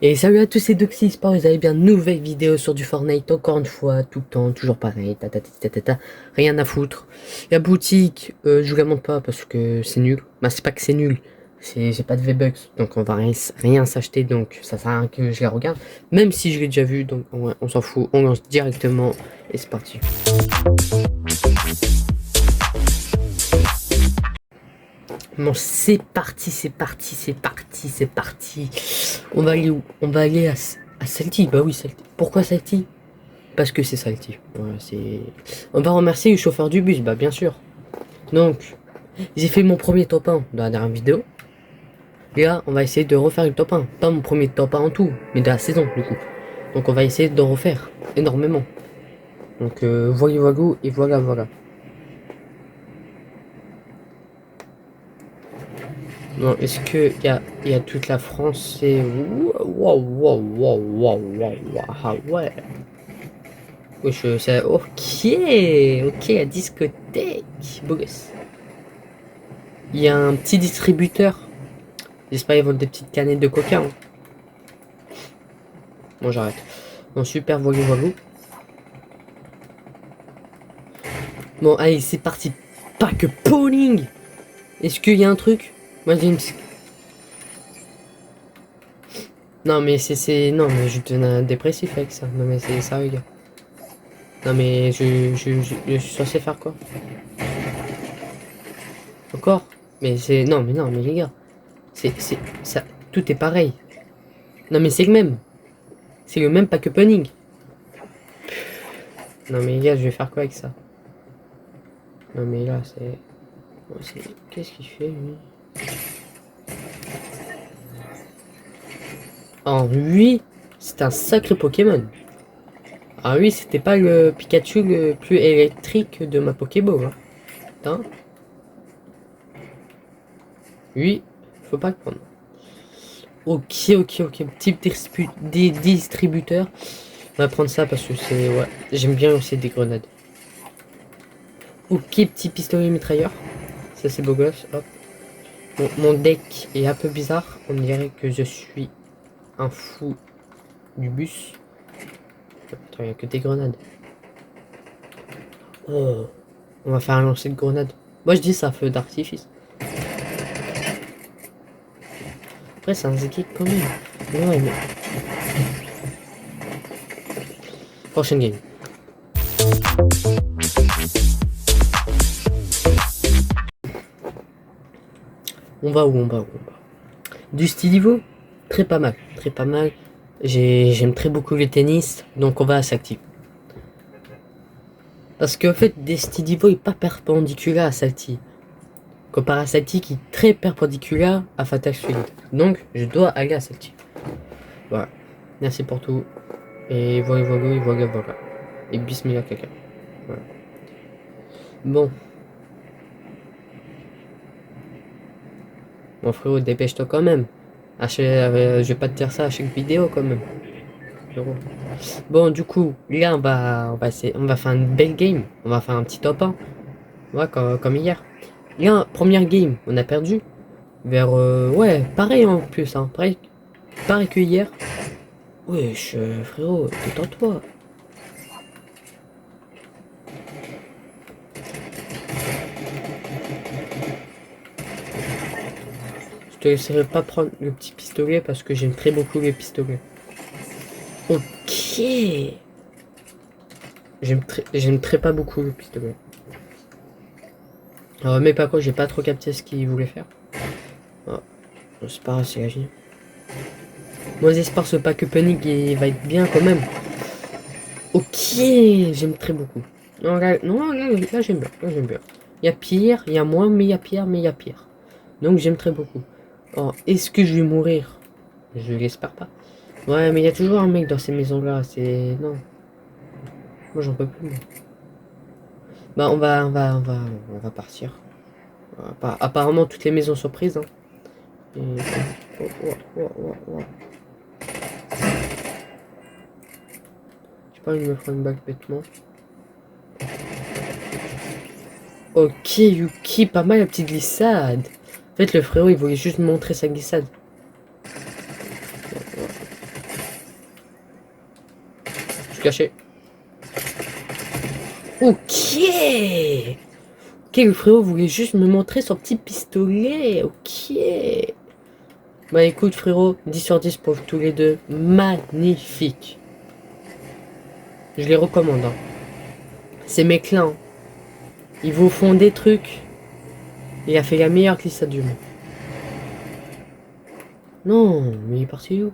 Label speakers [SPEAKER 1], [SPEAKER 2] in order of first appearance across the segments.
[SPEAKER 1] Et salut à tous, c'est Doxy, j'espère que vous avez bien une nouvelle vidéo sur du Fortnite, encore une fois, tout le temps, toujours pareil, rien à foutre. La boutique, je vous la montre pas parce que c'est nul, bah c'est pas que c'est nul, j'ai pas de V-Bucks, donc on va rien s'acheter, donc ça sert à rien que je la regarde, même si je l'ai déjà vu, donc ouais, on s'en fout, on lance directement, et c'est parti. Bon, c'est parti. On va aller où? On va aller à Salty, bah oui, Salty. Pourquoi Salty? Parce que c'est Salty. Voilà, c'est... On va remercier le chauffeur du bus, bah bien sûr. Donc, j'ai fait mon premier top 1 dans la dernière vidéo. Et là, on va essayer de refaire le top 1. Pas mon premier top 1 en tout, mais de la saison, du coup. Donc, on va essayer de refaire énormément. Donc, voilà, et voilà. Non, est-ce que y a toute la France? C'est... Waouh, ah ouais. Oui, je sais. Ok, la discothèque. Beau gosse. Il y a un petit distributeur. J'espère qu'ils vendent des petites canettes de coca. Hein. Bon, j'arrête. Bon, super, voilà. Bon, allez, c'est parti. Pas que polling. Est-ce qu'il y a un truc? Moi, j'ai une... Non, mais Non, mais je te donne un dépressif avec ça. Non, mais c'est sérieux, gars. Non, mais je suis censé faire quoi? Encore? Mais c'est... Non, mais les gars. Ça... Tout est pareil. Non, mais c'est le même. C'est le même pack opening. Non, mais les gars, je vais faire quoi avec ça? Non, mais là, c'est... Qu'est-ce qu'il fait, lui? Oh, lui, c'est un sacré Pokémon. Ah oui, c'était pas le Pikachu le plus électrique de ma Pokéball. Hein. Attends. Lui, faut pas le prendre. Ok. Petit distributeur. On va prendre ça parce que c'est... Ouais, j'aime bien aussi des grenades. Ok, petit pistolet mitrailleur. Ça, c'est beau gosse. Hop. Mon deck est un peu bizarre. On dirait que je suis un fou du bus. Attends, il n'y a que des grenades. Oh, on va faire un lancer de grenade. Moi je dis ça, feu d'artifice. Après c'est un Zeki quand même. Ouais, mais... Prochaine game. On va où? Du Stilivo? Très pas mal. J'aime très beaucoup le tennis, donc on va à Salty. Parce qu'en fait, des Stilivo est pas perpendiculaire à Salty. Comparé à Salty qui est très perpendiculaire à Fatal Field. Donc, je dois aller à Salty. Voilà. Merci pour tout. Et voilà. Et bismillah caca. Voilà. Bon. Mon frérot, dépêche-toi quand même. Je vais pas te dire ça à chaque vidéo quand même. Frérot. Bon, du coup, là, on va faire une belle game. On va faire un petit top 1. Ouais, comme hier. Là, première game, on a perdu. Vers, ouais, pareil en plus, hein. Pareil que hier. Wesh, frérot, détends-toi. Je te laisserai pas prendre le petit pistolet parce que j'aime très beaucoup les pistolets. Ok. J'aime très pas beaucoup le pistolet. Alors, mais par contre, j'ai pas trop capté ce qu'il voulait faire. Ah, c'est pas grave, c'est la vie. Moi, j'espère ce pack opening il va être bien quand même. Ok, j'aime très beaucoup. Là j'aime bien. Il y a pire, il y a moins, mais il y a pire, Donc j'aime très beaucoup. Oh, est-ce que je vais mourir? Je l'espère pas. Ouais, mais il y a toujours un mec dans ces maisons-là. C'est... Non. Moi, j'en peux plus. Moi. Bah, on va partir. Apparemment, toutes les maisons sont prises. Hein. Et... Oh. J'ai pas envie de me prendre une balle bêtement. Ok, Yuki, pas mal la petite glissade. En fait, le frérot, il voulait juste montrer sa glissade. suis caché. Ok. Ok, le frérot voulait juste me montrer son petit pistolet. Ok. Bah écoute frérot, 10 sur 10 pour tous les deux. Magnifique. Je les recommande. Hein. Ces mecs-là, hein, ils vous font des trucs. Il a fait la meilleure glissade du monde. Non, mais il est parti où?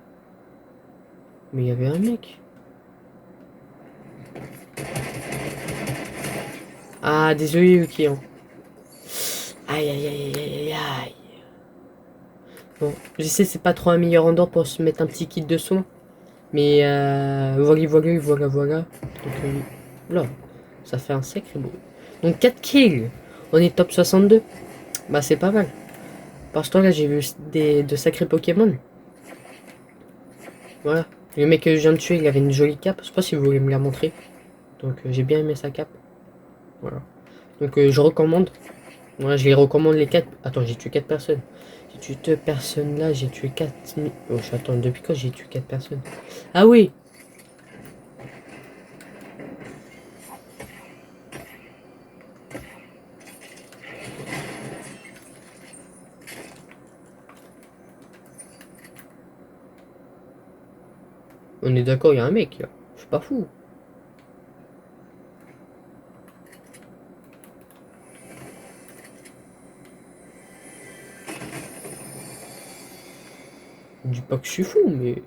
[SPEAKER 1] Mais il y avait un mec. Ah, désolé Yuki. Hein. Aïe aïe aïe aïe aïe aïe. Bon, je sais c'est pas trop un meilleur endroit pour se mettre un petit kit de son. Mais voilà. Donc là, ça fait un sacré bout. Donc 4 kills. On est top 62. Bah c'est pas mal. Parce que là j'ai vu de sacrés Pokémon. Voilà. Le mec que je viens de tuer, il avait une jolie cape. Je sais pas si vous voulez me la montrer. Donc j'ai bien aimé sa cape. Voilà. Donc je recommande. Voilà, je les recommande les 4. Attends, j'ai tué 4 personnes. J'ai tué 2 personnes là, j'ai tué 4. Oh, j'attends, depuis quand j'ai tué 4 personnes? Ah oui! On est d'accord, il y a un mec là. Je suis pas fou. Je dis pas que je suis fou, mais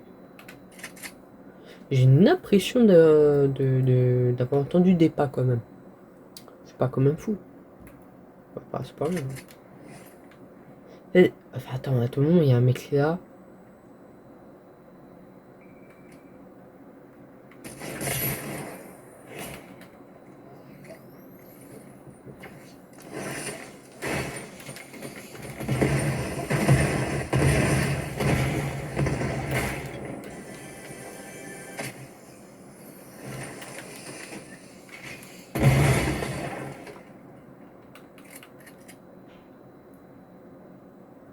[SPEAKER 1] j'ai une impression d'avoir entendu des pas quand même. Je suis pas comme un fou. C'est pas mal. Enfin, attends, à tout le monde, il y a un mec là.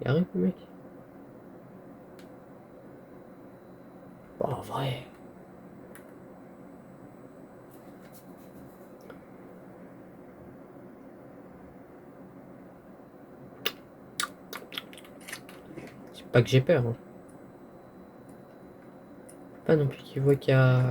[SPEAKER 1] Il y a rien, le mec. Bon, en vrai. C'est pas que j'ai peur. Hein. Pas non plus qu'il voit qu'il y a.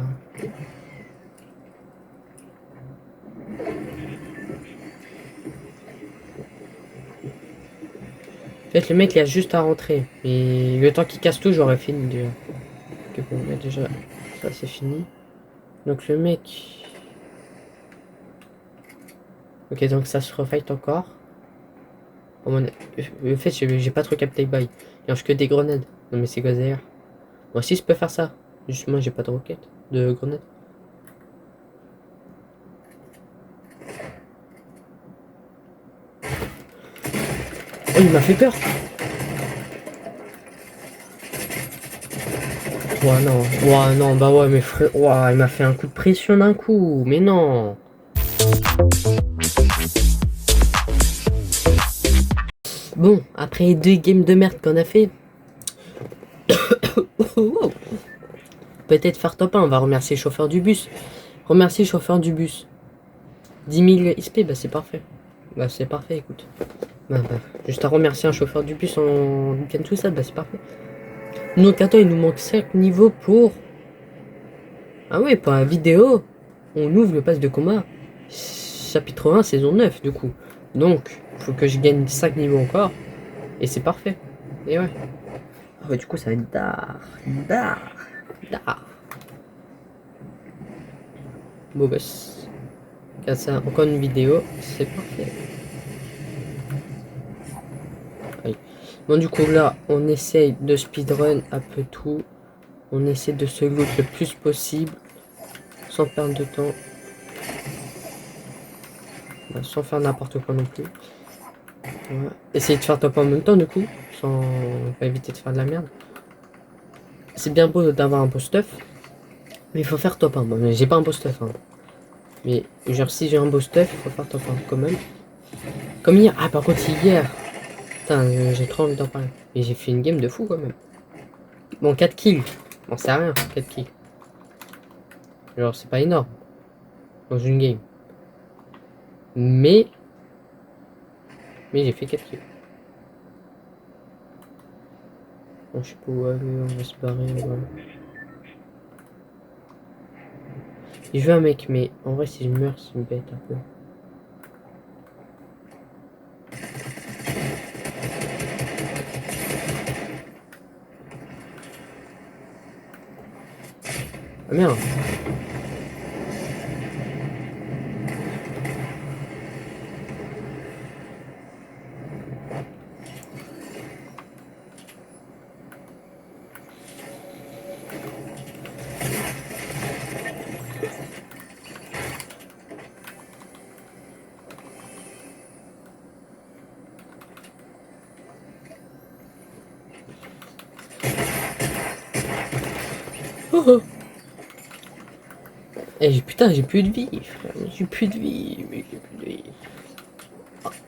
[SPEAKER 1] En fait, le mec il a juste à rentrer. Et le temps qu'il casse tout, j'aurais fini déjà. Ok, bon, là, déjà, ça c'est fini. Donc le mec. Ok, donc ça se refight encore. En fait, j'ai pas trop capté le bail. Il lance que des grenades. Non, mais c'est quoi d'ailleurs? Moi aussi, je peux faire ça. Juste moi, j'ai pas de roquettes, de grenades. Oh, il m'a fait peur. Ouais, non, bah ouais, mais frère, ouais, il m'a fait un coup de pression d'un coup. Mais non. Bon, après 2 games de merde qu'on a fait, peut-être faire top 1. On va remercier le chauffeur du bus. Remercier le chauffeur du bus. 10 000 XP, bah c'est parfait. Bah c'est parfait, écoute. Bah, juste à remercier un chauffeur du bus en week-end tout ça, bah c'est parfait. Donc attends, il nous manque 5 niveaux pour... Ah ouais, pour la vidéo, on ouvre le pass de combat. Chapitre 1, saison 9 du coup. Donc, il faut que je gagne 5 niveaux encore. Et c'est parfait. Et ouais. Ah ouais, du coup, ça va être dar. Beau gosse. Regarde ça, encore une vidéo. C'est parfait. Allez. Bon, du coup, là, on essaye de speedrun un peu tout. On essaie de se loot le plus possible. Sans perdre de temps. Sans faire n'importe quoi non plus. Ouais. Essayer de faire top en même temps, du coup. Sans éviter de faire de la merde. C'est bien beau d'avoir un beau stuff. Mais il faut faire top 1. Bon, j'ai pas un beau stuff. Hein. Mais genre, si j'ai un beau stuff, il faut faire top 1 quand même. Comme hier. Ah, par contre, hier. Putain, j'ai trop envie d'en parler. Mais j'ai fait une game de fou quand même. Bon, 4 kills. Bon, c'est rien, 4 kills. Genre, c'est pas énorme dans une game. Mais j'ai fait 4 kills. Bon, je sais pas où aller, on va se barrer. Voilà. Et je veux un mec, mais en vrai, si je meurs, c'est une bête un peu. Ah merde! Oh, oh. Eh, putain, j'ai plus de vie, frère. J'ai plus de vie, mais j'ai plus de vie.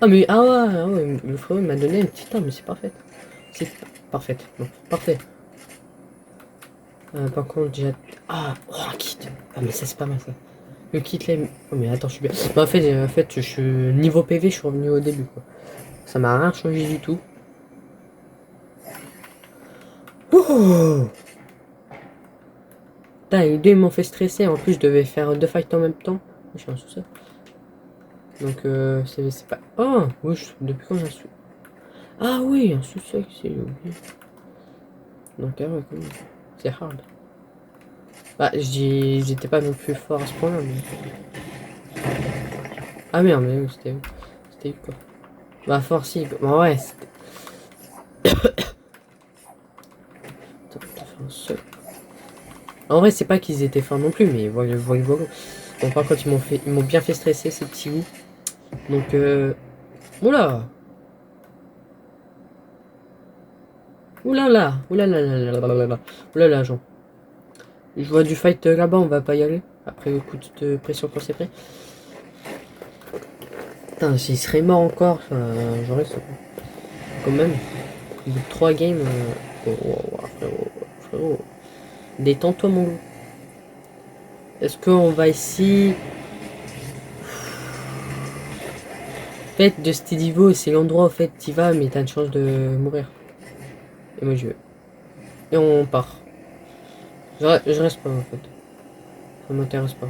[SPEAKER 1] Ah, mais ah ouais, le frérot il m'a donné une petite arme, mais c'est parfait. C'est parfait. Non, parfait. Par contre, j'ai. Ah, oh, un kit. Ah, mais ça, c'est pas mal ça. Le kit là. Oh, mais attends, je suis bien. Bah, en fait, je suis niveau PV, je suis revenu au début quoi. Ça m'a rien changé du tout. Oh! Putain, les deux ils m'ont fait stresser. En plus, je devais faire deux fights en même temps. Je suis en sous-sol. Donc, c'est pas. Oh! Oui, depuis quand j'ai un sous. Ah oui, un sous-sol, c'est oublié. Donc, ah ouais, quand même. C'est hard. Bah, j'étais pas non plus fort à ce point-là, mais. Ah merde, mais oui, c'était quoi. Bah, fort si. Bah, ouais, c'était. Attends, t'as fait un seul. En vrai, c'est pas qu'ils étaient forts non plus, mais voilà. Bon, par contre, ils m'ont bien fait stresser, ces petits loups. Donc, oula! Oula là! Oula là là là là là là! Oula là, Jean. Je vois du fight là-bas, on va pas y aller. Après le coup de pression qu'on s'est pris. Putain, s'il serait mort encore, j'aurais ça. Quand même. Au bout de 3 games. Oh, oh, oh, frérot. Détends-toi, mon loup. Est-ce qu'on va ici? En fait, de Stedivo, c'est l'endroit où fait tu vas, mais t'as une chance de mourir. Et moi, je veux. Et on part. Je reste pas, en fait. Ça m'intéresse pas.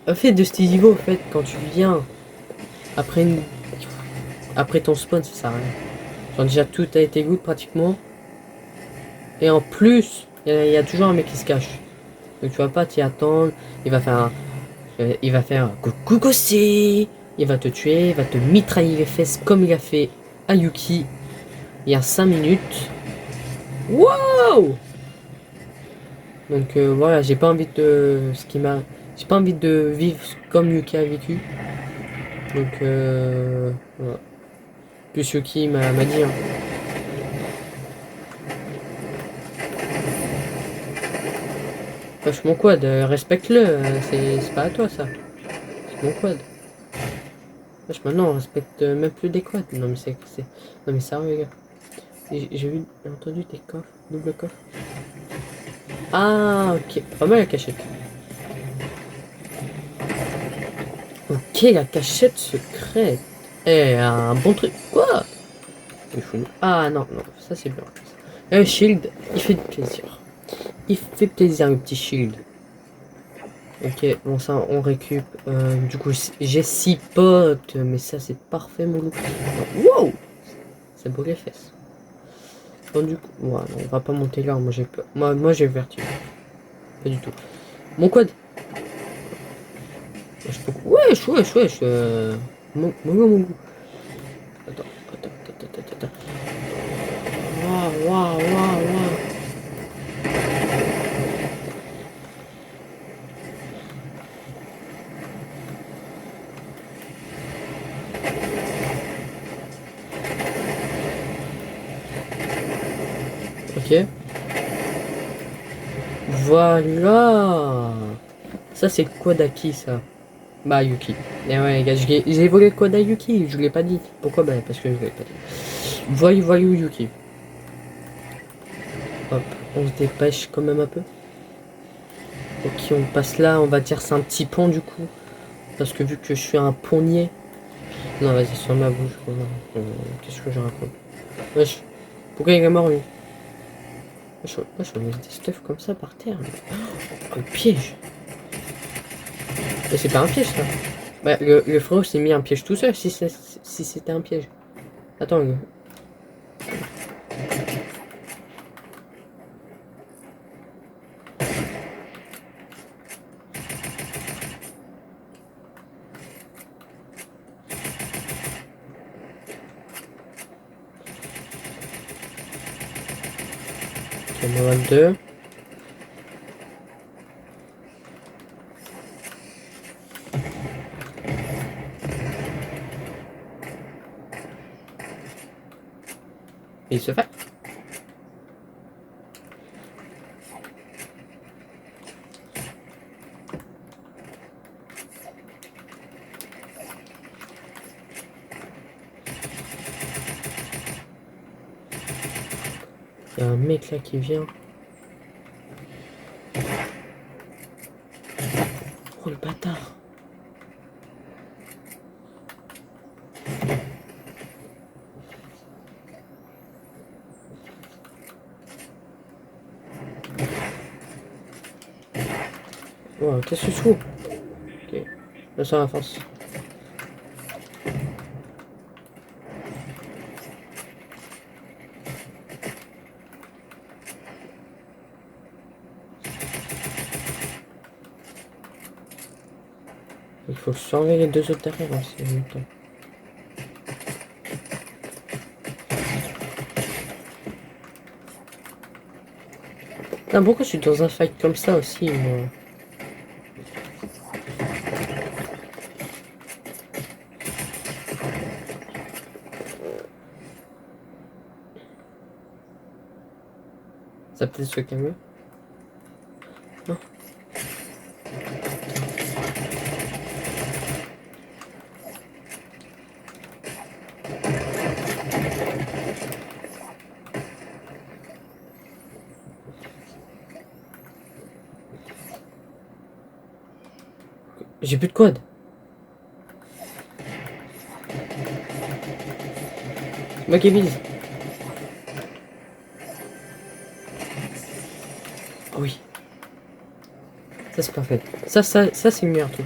[SPEAKER 1] En fait, de Stedivo, en fait, quand tu viens après, après ton spawn, ça sert à rien. Genre, déjà, tout a été good pratiquement. Et en plus, il y a toujours un mec qui se cache. Donc, tu vas pas t'y attendre. Il va faire coucou Kossi. Il va te tuer, il va te mitrailler les fesses comme il a fait à Yuki il y a 5 minutes. Wow! Donc voilà, j'ai pas envie de j'ai pas envie de vivre comme Yuki a vécu. Donc voilà. Plus Yuki m'a dit hein. Wesh mon quad, respecte-le, c'est pas à toi ça. C'est mon quad. Wesh maintenant on respecte même plus des quads. Non mais non mais sérieux les gars. J'ai entendu des coffres, double coffre. Ah ok, pas mal la cachette. Ok la cachette secrète. Eh un bon truc. Quoi? Ah non, non, ça c'est bien. Un shield, il fait plaisir. Il fait plaisir le petit shield. Ok, bon ça on récup. Du coup j'ai 6 potes, mais ça c'est parfait mon loup. Wow! C'est beau les fesses. Bon du coup, ouais, non, on va pas monter là, moi j'ai peur. Moi j'ai vertige. Pas du tout. Mon code. Wesh. Mon goût. Attends. Waouh. Ok. Voilà. Ça c'est quoi d'Aki ça? Bah Yuki. Et ouais les gars, j'ai volé le code à Yuki, je l'ai pas dit. Pourquoi? Bah parce que je l'ai pas dit. Voyou Yuki. Hop, on se dépêche quand même un peu. Ok, on passe là, on va dire c'est un petit pont du coup. Parce que vu que je suis un ponnier. Non, vas-y, sur ma bouche. Qu'est-ce que je raconte? Wesh, pourquoi il est mort lui? Wesh, on met des stuff comme ça par terre. Oh, le piège! Mais c'est pas un piège ça. Bah, le frérot s'est mis un piège tout seul si c'était un piège. Attends, ok, moi 22. Et il se fait. Il y a un mec là qui vient. Oh le bâtard. Oh, qu'est-ce que tu fous? Ok, là ça avance. Il faut surveiller les deux autres derrière aussi en même temps. Putain, pourquoi je suis dans un fight comme ça aussi, moi? Ça peut-être se calmer? Non? J'ai plus de code. C'est moi qui vise. Oh oui. Ça c'est parfait. Ça c'est le meilleur truc.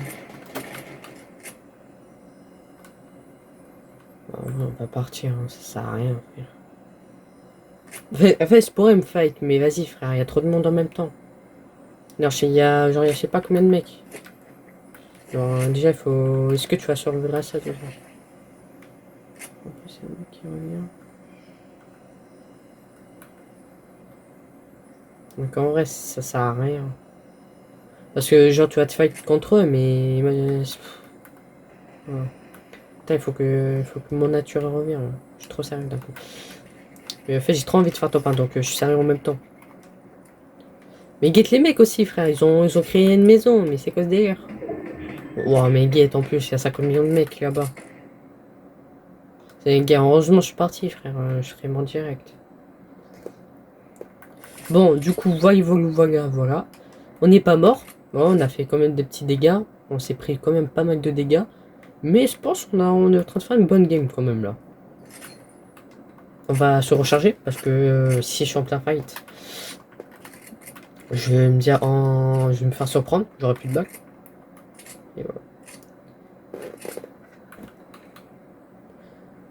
[SPEAKER 1] Oh, non, on va partir, hein, ça sert à rien, frère. En fait, je pourrais me fight, mais vas-y, frère, il y a trop de monde en même temps. Alors, genre, y a je sais pas combien de mecs. Genre, déjà, il faut. Est-ce que tu vas survivre à ça déjà? En plus, c'est un mec qui revient. Donc, en vrai, ça sert à rien. Parce que, genre, tu vas te fight contre eux, mais. Voilà. Putain, il faut que mon nature revienne. Là. Je suis trop sérieux d'un coup. Mais en fait, j'ai trop envie de faire top 1, donc je suis sérieux en même temps. Mais guette les mecs aussi, frère. Ils ont créé une maison, mais c'est quoi ce délire? Wow, mais guette en plus, il y a 50 millions de mecs là-bas. C'est gars, heureusement, je suis parti, frère. Je ferai mon direct. Bon, du coup, voilà. On n'est pas mort. Bon, on a fait quand même des petits dégâts. On s'est pris quand même pas mal de dégâts. Mais je pense qu'on est en train de faire une bonne game quand même là. On va se recharger parce que si je suis en plein fight, je vais me dire je vais me faire surprendre. J'aurai plus de bac. Et voilà.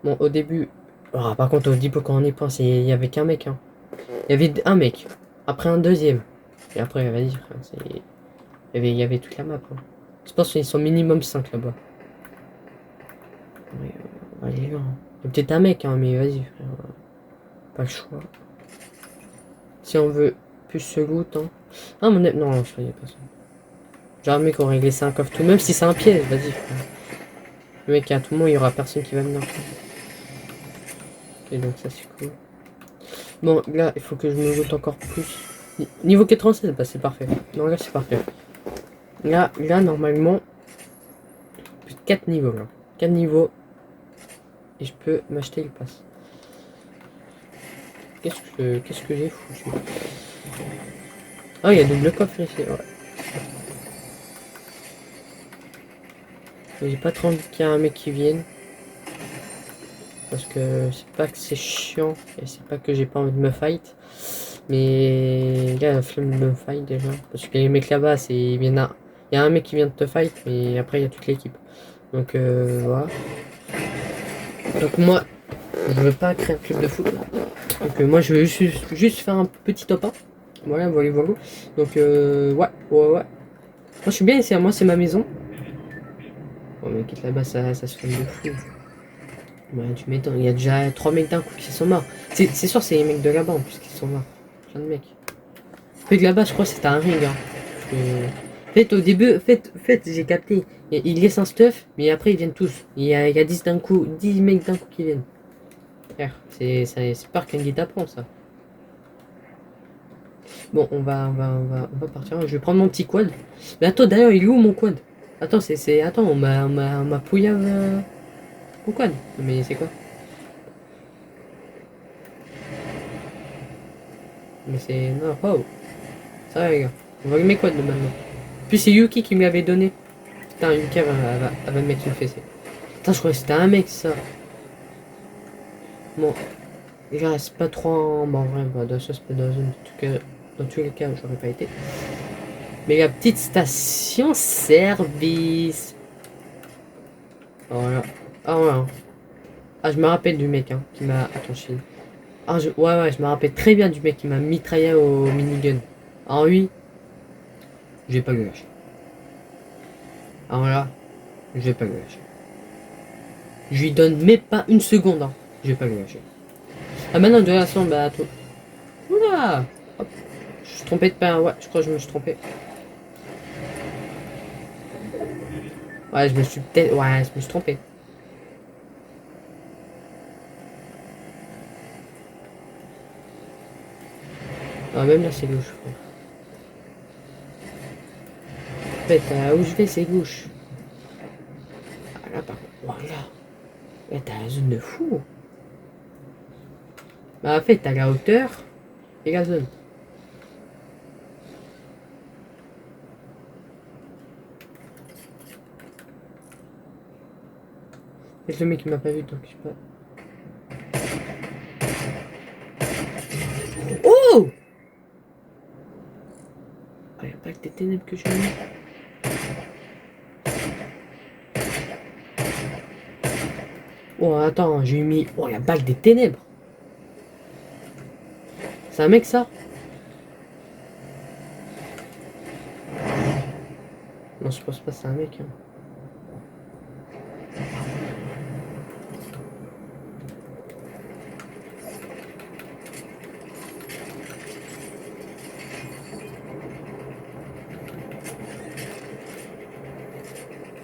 [SPEAKER 1] Bon, au début. Ah, par contre, au début, quand on y pense, il y avait qu'un mec. Hein. Il y avait un mec. Après un deuxième. Et après, vas-y, frère. Il y avait toute la map. Hein. Je pense qu'ils sont minimum 5 là-bas. Ouais, allez, là. Il y a peut-être un mec, hein, mais vas-y, frère. Pas le choix. Si on veut plus se loot, hein. Ah, mon non, je croyais pas ça. Genre, un mec aurait laissé un coffre tout, même si c'est un piège, vas-y, frère. Le mec, à tout moment, il y aura personne qui va venir. Et donc, ça, c'est cool. Bon, là, il faut que je me loot encore plus. Niveau 96, bah, c'est parfait. Non, là, c'est parfait. Là, normalement, plus de 4 niveaux, là. 4 niveaux. Et je peux m'acheter le pass. Qu'est-ce que j'ai foutu? Ah, il y a double coffre ici, ouais. J'ai pas trop envie qu'il y ait un mec qui vienne. Parce que c'est pas que c'est chiant. Et c'est pas que j'ai pas envie de me fight. Mais il y a la flemme de me fight déjà. Parce que les mecs là-bas, c'est. Il y a un mec qui vient de te fight, mais après il y a toute l'équipe. Donc voilà. Donc moi, je veux pas créer un club de foot là. Donc moi je veux juste faire un petit top 1. Voilà, voilà, voilà. Donc ouais. Moi je suis bien ici, hein. Moi c'est ma maison. Bon mais quitte là-bas, ça se fait de fou. Ouais, tu m'étonnes, il y a déjà 3 mecs d'un coup qui sont morts. C'est sûr, c'est les mecs de là-bas en plus qui sont morts. Plein de mecs. Fait que là-bas, je crois que c'était un ring. Hein. Fait au début, j'ai capté. Ils laissent un stuff, mais après ils viennent tous. Il y a 10 d'un coup, 10 mecs d'un coup qui viennent. Frère, c'est pas qu'un guide t'apprend ça. Bon, on va partir. Je vais prendre mon petit quad. Mais attends, d'ailleurs, il est où mon quad? Attends, attends, on m'a pouillave mon quad. Mais c'est quoi? Mais c'est. Non, oh. Ça va, les gars. On va mettre mes quads maintenant. Puis c'est Yuki qui me l'avait donné. Putain, Yuki, elle va me mettre une fessée. Putain, je croyais que c'était un mec, ça. Bon, il reste pas trop en. Bon, en vrai, bah, dans ça, c'est pas dans une. Dans tous les cas, j'aurais pas été. Mais la petite station service. Voilà. Ah, voilà. Ah, je me rappelle du mec, hein, qui m'a. Attends, Ah, ouais, je me rappelle très bien du mec qui m'a mitraillé au minigun. Ah oui, je vais pas le lâcher. Alors là, je vais pas le lâcher. Je lui donne même pas une seconde, hein. Je vais pas le lâcher. Ah, maintenant, de toute façon, bah, tout. Oula! Hop. Je suis trompé de pain, ouais, je crois que je me suis trompé. Ouais, je me suis peut-être. Ouais, je me suis trompé. Ah, même là, c'est gauche. En fait, où je vais, c'est gauche. Ah, là, par contre. Voilà. Là, t'as la zone de fou. Bah, en fait, t'as la hauteur et la zone. Et le mec qui m'a pas vu, donc je sais pas. Oh! Ah, y'a pas que des ténèbres que j'ai mis. Oh, attends, j'ai mis. Oh, la bague des ténèbres. C'est un mec, ça? Non, je pense pas, c'est un mec. Hein.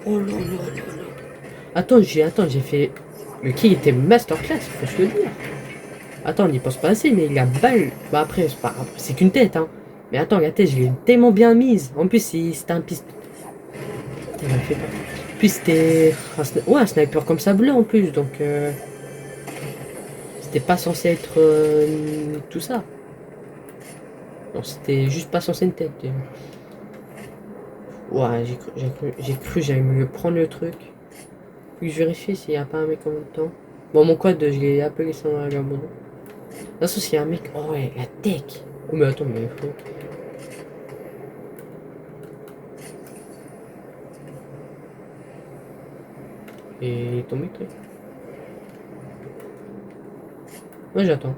[SPEAKER 1] Oh là là là là. Attends, j'ai fait. Le qui était masterclass, faut se le dire. Attends, on n'y pense pas assez, mais la balle. Bah après, c'est pas grave, c'est qu'une tête, hein. Mais attends, la tête, je l'ai tellement bien mise. En plus, c'était un piste. Putain, il m'a fait peur. Puis c'était. Ouais, un sniper comme ça bleu en plus, donc. C'était pas censé être tout ça. Non, c'était juste pas censé une tête. Ouais, j'ai cru j'allais me prendre le truc. Faut que je vérifie s'il n'y a pas un mec en même temps. Bon, mon code, je l'ai appelé sans l'abandon. Là, s'il y a un mec. Oh ouais, la tech. Oh, mais attends, mais faut. Et ton mec, là. Moi, j'attends.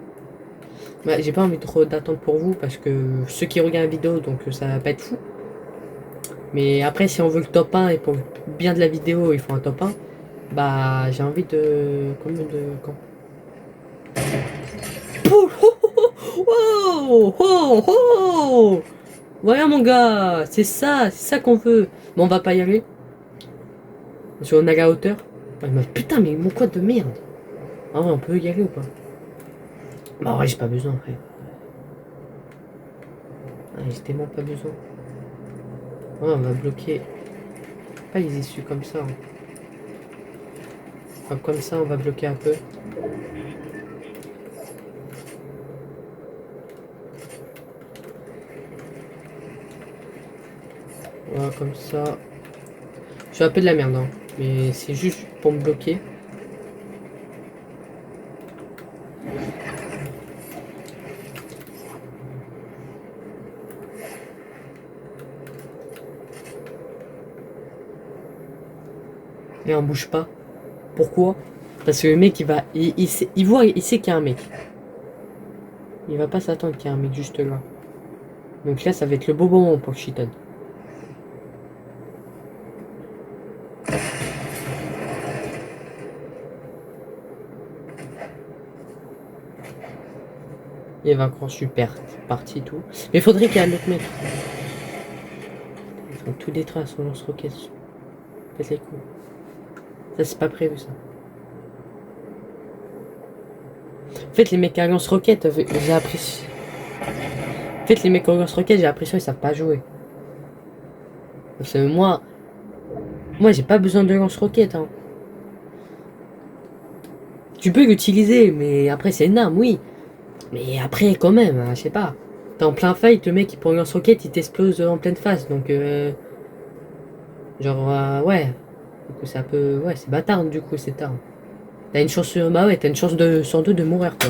[SPEAKER 1] Bah, j'ai pas envie trop d'attendre pour vous parce que ceux qui regardent la vidéo, donc ça va pas être fou. Mais après, si on veut le top 1 et pour bien de la vidéo, il faut un top 1. Bah, j'ai envie de. Combien de. Quand oh, oh, oh, oh. Voilà, mon gars, c'est ça qu'on veut. Bon, on va pas y aller. Parce qu'on a la hauteur. Ouais, mais putain, mais mon quad de merde. Ah ouais, on peut y aller ou pas? Bah, ouais, j'ai pas besoin après. Ah, j'ai tellement pas besoin. Ouais, on va bloquer. Pas les issues comme ça. Hein. Enfin, comme ça, on va bloquer un peu. Voilà, comme ça. Je fais un peu de la merde, hein. Mais c'est juste pour me bloquer. Et on bouge pas. Pourquoi? Parce que le mec il sait, il sait qu'il y a un mec. Il va pas s'attendre qu'il y a un mec juste là. Donc là ça va être le beau moment pour le Cheaton. Il va encore super, c'est parti tout. Mais il faudrait qu'il y ait un autre mec. Ils font tout des traces au lance-roquette. Faites les coups. Ça c'est pas prévu ça. En fait les mecs à lance-roquette, j'ai appris. En fait les mecs à lance-roquette, j'ai l'impression ils savent pas jouer. Parce que moi j'ai pas besoin de lance-roquette. Hein. Tu peux l'utiliser, mais après c'est une arme, oui. Mais après quand même, hein, je sais pas. T'es en plein fight, le mec il prend un lance-roquette, il t'explose en pleine face, donc genre ouais. Du coup c'est un peu. Ouais, c'est bâtard du coup cette arme. T'as une chance bah ouais, t'as une chance de 102 de mourir quoi.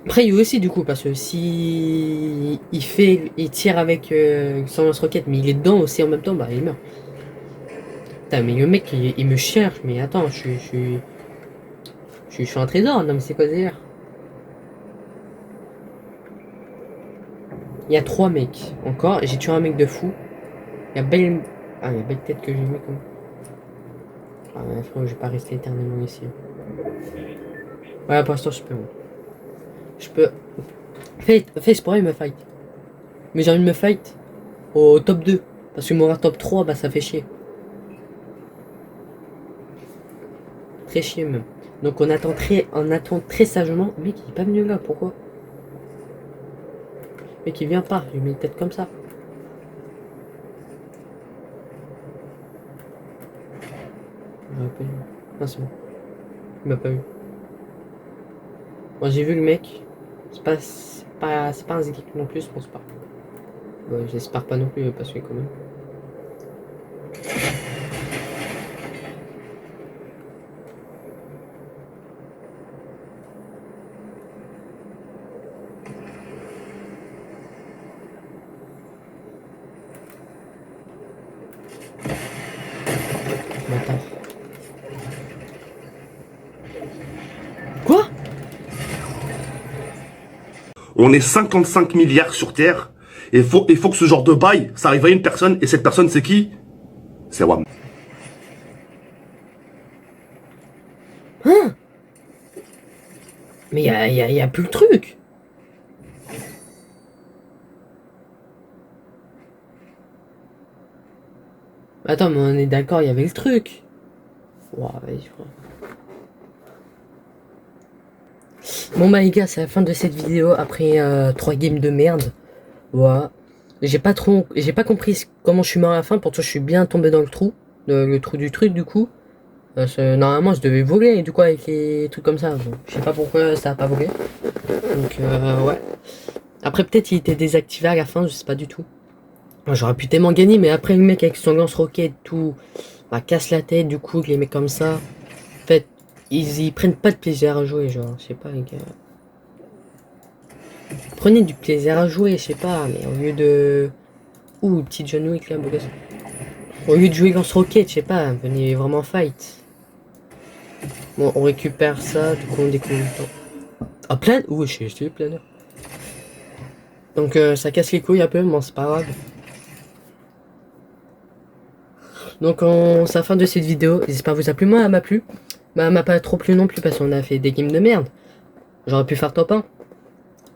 [SPEAKER 1] Après lui aussi du coup, parce que si il tire avec son lance-roquette, mais il est dedans aussi en même temps, bah il meurt. Putain mais le mec il me cherche, mais attends, je suis un trésor, non mais c'est quoi ce délire? Il y a 3 mecs encore, j'ai tué un mec de fou. Il y a belle. Ah, il y a belle tête que j'ai mis comme. Ah, ouais, frérot, je vais pas rester éternellement ici. Ouais, pour l'instant, je peux. Je peux. Fais, je pourrais me fight. Mais j'ai envie de me fight au top 2. Parce que mourir top 3, bah ça fait chier. Très chier même. Donc on attend très sagement. Le mec, il est pas venu là, pourquoi? Le mec, il vient pas, il met une tête comme ça. Ah, c'est bon. Il m'a pas vu. Moi j'ai vu le mec. C'est pas un Ziggy non plus, je pense pas. Ouais, j'espère pas non plus, parce que quand même. Attends. Quoi?
[SPEAKER 2] On est 55 milliards sur Terre. Et il faut que ce genre de bail, ça arrive à une personne. Et cette personne, c'est qui? C'est Wam.
[SPEAKER 1] Hein? Mais y a plus le truc. Attends, mais on est d'accord, il y avait le truc. Wow, vas-y, je crois. Bon bah les gars, c'est la fin de cette vidéo après 3 games de merde. Voilà. J'ai pas compris comment je suis mort à la fin, pourtant je suis bien tombé dans le trou. Le trou du truc du coup. Normalement je devais voler du coup avec les trucs comme ça. Bon, je sais pas pourquoi ça a pas volé. Donc ouais. Après peut-être il était désactivé à la fin, je sais pas du tout. J'aurais pu tellement gagner, mais après le mec avec son lance-roquette, tout, bah, casse la tête, du coup, les mecs comme ça. En fait, ils prennent pas de plaisir à jouer, genre, je sais pas, les gars. Prenez du plaisir à jouer, je sais pas, mais au lieu de. Ouh, petit John Wick là, beau gosse. Au lieu de jouer lance-roquette, je sais pas, venez vraiment fight. Bon, on récupère ça, du coup, on découvre le temps. Ah, plein. Ouh, je suis plein. Donc, ça casse les couilles un peu, mais c'est pas grave. Donc c'est la fin de cette vidéo, j'espère vous a plu, moi elle m'a plu. Bah elle m'a pas trop plu non plus parce qu'on a fait des games de merde. J'aurais pu faire top 1.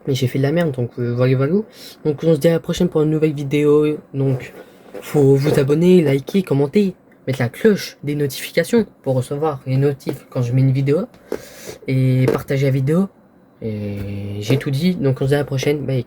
[SPEAKER 1] Mais j'ai fait de la merde, donc voilà. Donc on se dit à la prochaine pour une nouvelle vidéo. Donc faut vous abonner, liker, commenter, mettre la cloche des notifications pour recevoir les notifs quand je mets une vidéo. Et partager la vidéo. Et j'ai tout dit, donc on se dit à la prochaine, bye.